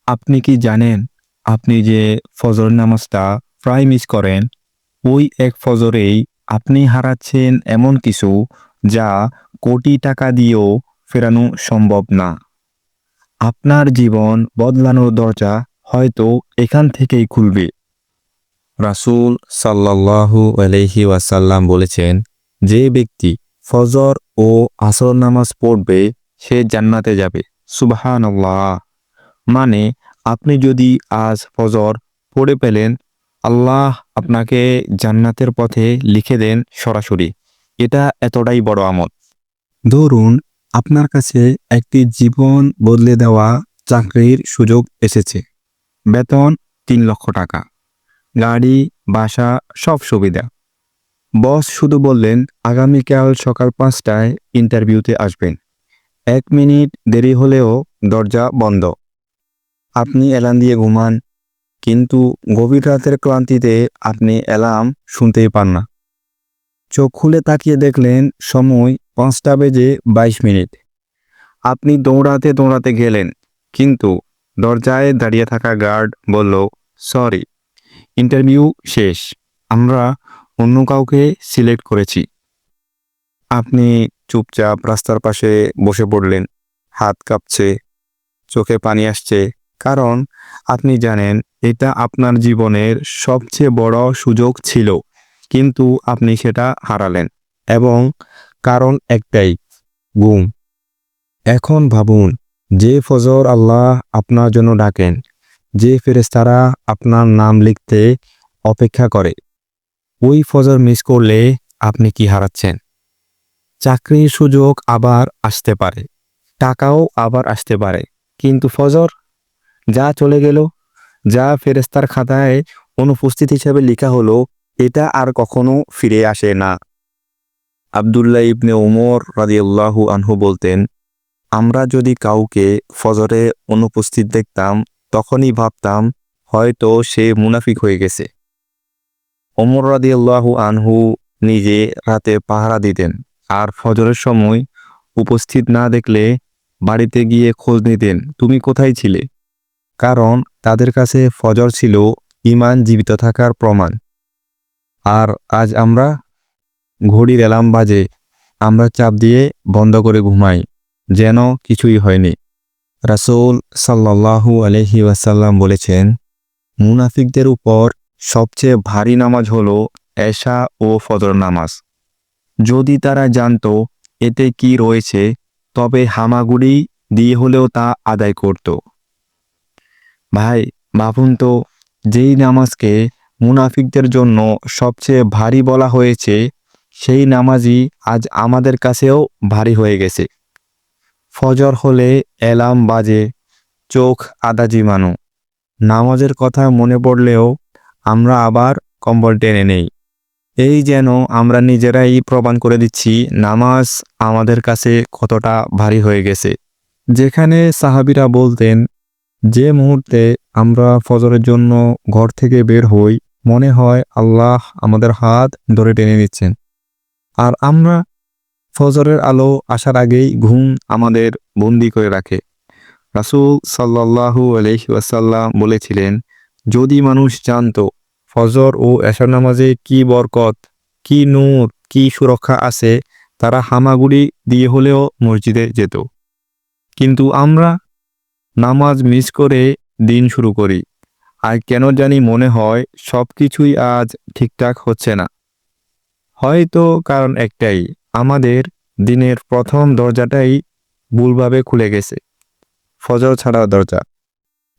আপনি কি জানেন আপনি যে ফজর নামাজটা প্রায় মিস করেন, ওই এক ফজরেই আপনি হারাচ্ছেন এমন কিছু যা কোটি টাকা দিয়েও ফেরানো সম্ভব না। আপনার জীবন বদলানোর দরজা হয়তো এখান থেকেই খুলবে। রাসূল সাল্লাল্লাহু আলাইহি ওয়াসাল্লাম বলেছেন, যে ব্যক্তি ফজর ও আসর নামাজ পড়বে সে জান্নাতে যাবে। সুবহানাল্লাহ। মানে আপনি যদি আজ ফজর পড়ে পেলেন, আল্লাহ আপনাকে জান্নাতের পথে লিখে দেন সরাসরি। এটা এতটাই বড় আমল। ধরুন আপনার কাছে একটি জীবন বদলে দেওয়া চাকরির সুযোগ এসেছে। বেতন ৩ লক্ষ টাকা, গাড়ি, বাসা, সব সুবিধা। বস শুধু বললেন আগামীকাল সকাল ৫টায় ইন্টারভিউতে আসবেন। ১ মিনিট দেরি হলেও দরজা বন্ধ। আপনি অ্যালার্ম দিয়ে ঘুমান, কিন্তু গভীর রাতের ক্লান্তিতে আপনি অ্যালার্ম শুনতেই পান না। চোখ খুলে তাকিয়ে দেখলেন সময় ৫টা বেজে ২২ মিনিট। আপনি দৌড়াতে দৌড়াতে গেলেন, কিন্তু দরজায় দাঁড়িয়ে থাকা গার্ড বলল, সরি, ইন্টারভিউ শেষ, আমরা অন্য কাউকে সিলেক্ট করেছি। আপনি চুপচাপ রাস্তার পাশে বসে পড়লেন। হাত কাঁপছে, চোখে পানি আসছে, কারণ আপনি জানেন এটা আপনার জীবনের সবচেয়ে বড় সুযোগ ছিল, কিন্তু আপনি সেটা হারালেন। এবং কারণ একটাই, ঘুম। এখন ভাবুন, যে ফজর আল্লাহ আপনার জন্য ডাকেন, যে ফেরেশতারা আপনার নাম লিখতে অপেক্ষা করে, ওই ফজর মিস করলে আপনি কি হারাচ্ছেন? চাকরির সুযোগ আবার আসতে পারে, টাকাও আবার আসতে পারে, কিন্তু ফজর যা চলে গেল, যা ফেরেশতার খাতায় অনুপস্থিত হিসেবে লেখা হলো, এটা আর কখনো ফিরে আসে না। আব্দুল্লাহ ইবনে ওমর রাদিয়াল্লাহু আনহু বলতেন, আমরা যদি কাউকে ফজরে অনুপস্থিত দেখতাম, তখনই ভাবতাম হয়তো সে মুনাফিক হয়ে গেছে। ওমর রাদিয়াল্লাহু আনহু নিজে রাতে পাহারা দিতেন, আর ফজরের সময় উপস্থিত না দেখলে বাড়িতে গিয়ে খোঁজ নিতেন, তুমি কোথায় ছিলে? কারণ তাদের কাছে ফজর ছিল ঈমান জীবিত থাকার প্রমাণ। আর আজ আমরা, ঘড়ির অ্যালার্ম বাজে, আমরা চাপ দিয়ে বন্ধ করে ঘুমাই, যেন কিছুই হয়নি। রাসূল সাল্লাল্লাহু আলাইহি ওয়াসাল্লাম বলেছেন, মুনাফিকদের উপর সবচেয়ে ভারী নামাজ হলো এশা ও ফজর নামাজ। যদি তারা জানতো এতে কি রয়েছে, তবে হামাগুড়ি দিয়ে হলেও তা আদায় করত। ভাই, ভাবুন তো, যেই নামাজকে মুনাফিকদের জন্য সবচেয়ে ভারী বলা হয়েছে, সেই নামাজই আজ আমাদের কাছেও ভারী হয়ে গেছে। ফজর হলে অ্যালার্ম বাজে, চোখ আধা ঝিমানো, নামাজের কথা মনে পড়লেও আমরা আবার কম্বল টেনে নেই। এই যেন আমরা নিজেরাই প্রমাণ করে দিচ্ছি নামাজ আমাদের কাছে কতটা ভারী হয়ে গেছে। যেখানে সাহাবীরা বলতেন, যে মুহূর্তে আমরা ফজরের জন্য ঘর থেকে বের হই, মনে হয় আল্লাহ আমাদের হাত ধরে টেনে নিচ্ছেন। আর আমরা ফজরের আলো আসার আগেই ঘুম আমাদের বন্দি করে রাখে। রাসূল সাল্লাল্লাহু আলাইহি ওয়াসাল্লাম বলেছিলেন, যদি মানুষ জানতো ফজর ও এশার নামাজে কি বরকত, কি নূর, কি সুরক্ষা আছে, তারা হামাগুড়ি দিয়ে হলেও মসজিদে যেত। কিন্তু আমরা নামাজ মিস করে দিন শুরু করি, আর কেন জানি মনে হয় সবকিছুই আজ ঠিকঠাক হচ্ছে না। হয়তো কারণ একটাই, আমাদের দিনের প্রথম দরজাটাই ভুলভাবে খুলে গেছে, ফজর ছাড়া দরজা।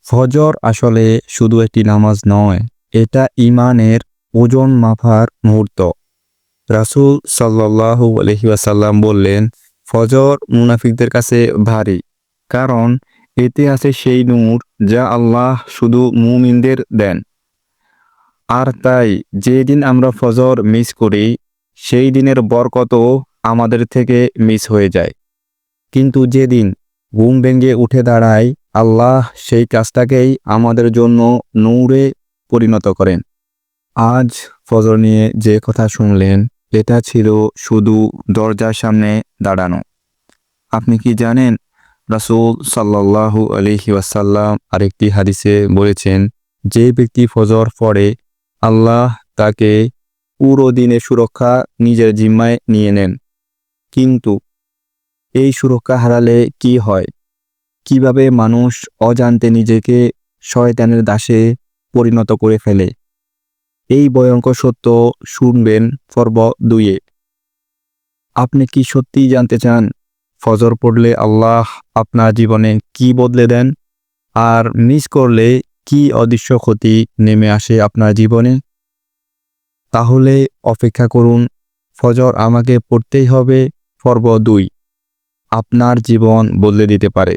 ফজর আসলে শুধু একটি নামাজ নয়, এটা ঈমানের ওজন মাপার মুহূর্ত। রাসূল সাল্লাল্লাহু আলাইহি ওয়াসাল্লাম বললেন, ফজর মুনাফিকদের কাছে ভারী, কারণ এতে আছে সেই নূর যা আল্লাহ শুধু মুমিনদের দেন। আর তাই যেদিন আমরা ফজর মিস করি, সেই দিনের বরকতও আমাদের থেকে মিস হয়ে যায়। কিন্তু যেদিন ঘুম ভেঙে উঠে দাঁড়াই, আল্লাহ সেই কাজটাকেই আমাদের জন্য নূরে পরিণত করেন। আজ ফজর নিয়ে যে কথা শুনলেন, এটা ছিল শুধু দরজার সামনে দাঁড়ানো। আপনি কি জানেন, রাসূল সাল্লাল্লাহু আলাইহি ওয়াসাল্লাম আরেকটি হাদিসে বলেছেন, যে ব্যক্তি ফজর পড়ে আল্লাহ তাকে পুরো দিনের সুরক্ষা নিজের জিম্মায় নিয়ে নেন। কিন্তু এই সুরক্ষা হারালে কি হয়? কিভাবে মানুষ অজান্তে নিজেকে শয়তানের দাসে পরিণত করে ফেলে? এই ভয়ঙ্কর সত্য শুনবেন পর্ব 2-এ। আপনি কি সত্যিই জানতে চান ফজর পড়লে আল্লাহ আপনার জীবনে কি বদলে দেন? আর মিস করলে কি অদৃশ্য ক্ষতি নেমে আসে আপনার জীবনে? তাহলে অপেক্ষা করুন, ফজর আমাকে পড়তেই হবে পর্ব 2 আপনার জীবন বদলে দিতে পারে।